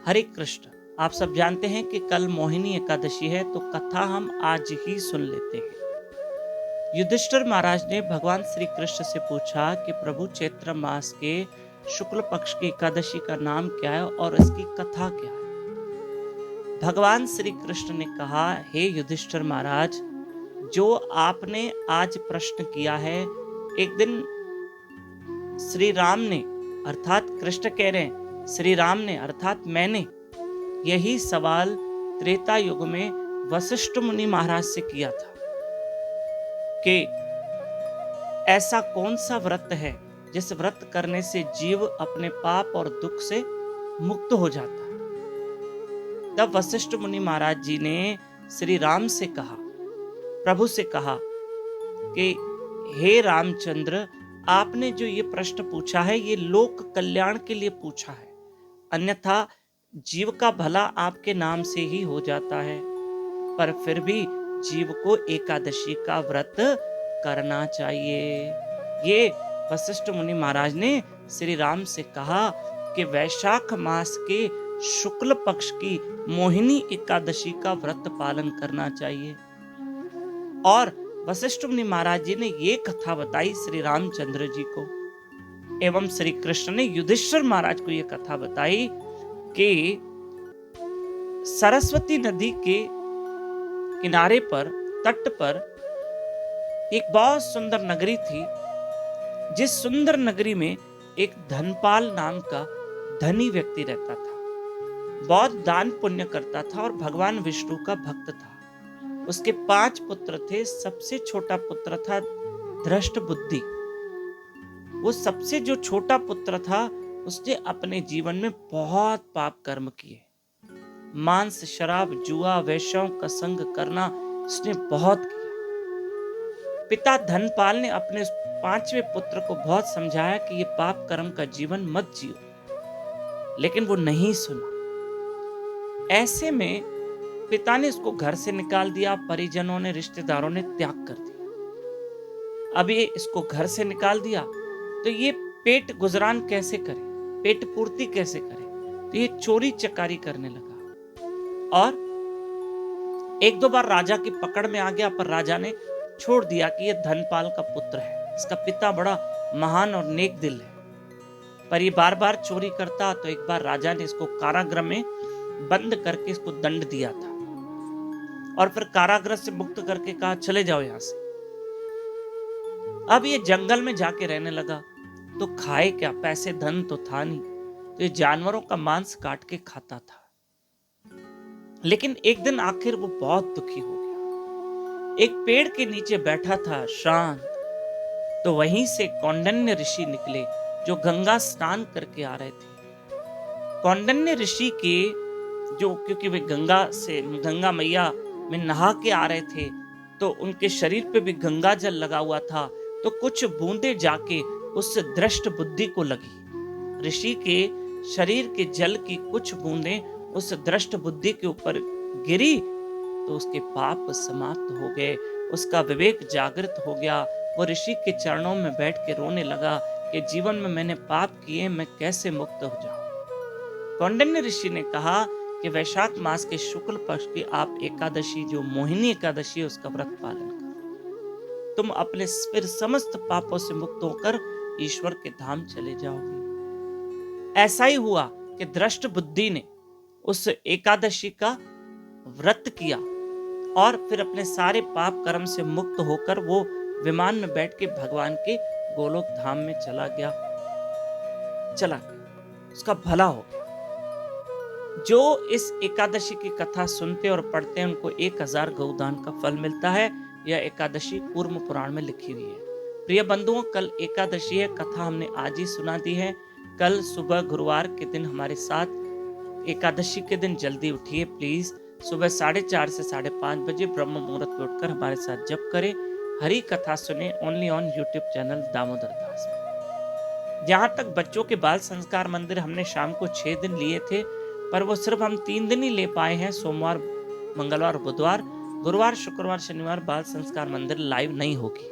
हरे कृष्ण। आप सब जानते हैं कि कल मोहिनी एकादशी है, तो कथा हम आज ही सुन लेते हैं। युधिष्ठिर महाराज ने भगवान श्री कृष्ण से पूछा कि प्रभु, चैत्र मास के शुक्ल पक्ष की एकादशी का नाम क्या है और इसकी कथा क्या है। भगवान श्री कृष्ण ने कहा, हे युधिष्ठिर महाराज, जो आपने आज प्रश्न किया है, एक दिन श्री राम ने, अर्थात कृष्ण कह रहे हैं, श्री राम ने अर्थात मैंने यही सवाल त्रेता युग में वशिष्ठ मुनि महाराज से किया था कि ऐसा कौन सा व्रत है जिस व्रत करने से जीव अपने पाप और दुख से मुक्त हो जाता है। तब वशिष्ठ मुनि महाराज जी ने श्री राम से कहा, प्रभु से कहा कि हे रामचंद्र, आपने जो ये प्रश्न पूछा है ये लोक कल्याण के लिए पूछा है, अन्यथा जीव का भला आपके नाम से ही हो जाता है। पर फिर भी जीव को एकादशी का व्रत करना चाहिए। ये वशिष्ठ मुनि महाराज ने श्री राम से कहा कि वैशाख मास के शुक्ल पक्ष की मोहिनी एकादशी का व्रत पालन करना चाहिए। और वशिष्ठ मुनि महाराज जी ने ये कथा बताई श्री रामचंद्र जी को, एवं श्री कृष्ण ने युधिष्ठिर महाराज को ये कथा बताई कि सरस्वती नदी के किनारे पर, तट पर एक बहुत सुंदर नगरी थी, जिस सुंदर नगरी में एक धनपाल नाम का धनी व्यक्ति रहता था। बहुत दान पुण्य करता था और भगवान विष्णु का भक्त था। उसके 5 पुत्र थे। सबसे छोटा पुत्र था धृष्ट बुद्धि। वो सबसे जो छोटा पुत्र था, उसने अपने जीवन में बहुत पाप कर्म किए। मांस, शराब, जुआ, वैश्यों का संग करना उसने बहुत किया। पिता धनपाल ने अपने 5वें पुत्र को बहुत समझाया कि ये पाप कर्म का जीवन मत जियो, लेकिन वो नहीं सुना। ऐसे में पिता ने इसको घर से निकाल दिया। परिजनों ने, रिश्तेदारों ने त्याग कर दिया। अब ये इसको घर से निकाल दिया तो ये पेट गुजरान कैसे करे, पेट पूर्ति कैसे करे, तो ये चोरी चकारी करने लगा और 1-2 बार राजा की पकड़ में आ गया, पर राजा ने छोड़ दिया कि ये धनपाल का पुत्र है, इसका पिता बड़ा महान और नेक दिल है। पर ये बार बार चोरी करता, तो एक बार राजा ने इसको कारागृह में बंद करके इसको दंड दिया था और फिर कारागृह से मुक्त करके कहा, चले जाओ यहां से। अब ये जंगल में जाके रहने लगा, तो खाए क्या, पैसे धन तो था नहीं, तो ये जानवरों का मांस काट के खाता था। लेकिन एक दिन आखिर वो बहुत दुखी हो गया। एक पेड़ के नीचे बैठा था शांत, तो वहीं से कौंडिन्य ऋषि निकले, जो गंगा स्नान करके आ रहे थे। कौंडिन्य ऋषि के जो, क्योंकि वे गंगा मैया में नहा के आ रहे थे, तो उनके शरीर पे भी गंगा जल लगा हुआ था, तो कुछ बूंदे जाके उस दृष्ट बुद्धि को लगी। ऋषि के शरीर के जल की कुछ बूंदें उस दृष्ट बुद्धि के ऊपर गिरी, तो उसके पाप समाप्त हो गए, उसका विवेक जागृत हो गया। वो ऋषि के चरणों में बैठ के रोने लगा कि जीवन में मैंने पाप किए, मैं कैसे मुक्त हो जाऊं। कौंडिन्य ऋषि ने कहा कि वैशाख मास के शुक्ल पक्ष की आप एकादशी, जो मोहिनी एकादशी है, उसका व्रत पालन करो। तुम अपने फिर समस्त पापों से मुक्त होकर ईश्वर के धाम चले जाओगे। ऐसा ही हुआ कि दृष्ट बुद्धि ने उस एकादशी का व्रत किया और फिर अपने सारे पाप कर्म से मुक्त होकर वो विमान में बैठ के भगवान के गोलोक धाम में चला गया। उसका भला हो गया। जो इस एकादशी की कथा सुनते और पढ़ते हैं, उनको 1000 गौदान का फल मिलता है। यह एकादशी कूर्म पुराण में लिखी हुई है। प्रिय बंधुओं, कल एकादशी है, कथा हमने आज ही सुना दी है। कल सुबह गुरुवार के दिन हमारे साथ एकादशी के दिन जल्दी उठिए प्लीज। सुबह 4:30 से 5:30 बजे ब्रह्म मुहूर्त में उठकर हमारे साथ जप करें, हरी कथा सुने, only on YouTube channel Damodar Das में। जहां तक बच्चों के बाल संस्कार मंदिर, हमने शाम को 6 दिन लिए थे, पर वो सिर्फ हम 3 दिन ही ले पाए हैं, सोमवार, मंगलवार, बुधवार। गुरुवार, शुक्रवार, शनिवार बाल संस्कार मंदिर लाइव नहीं होगी।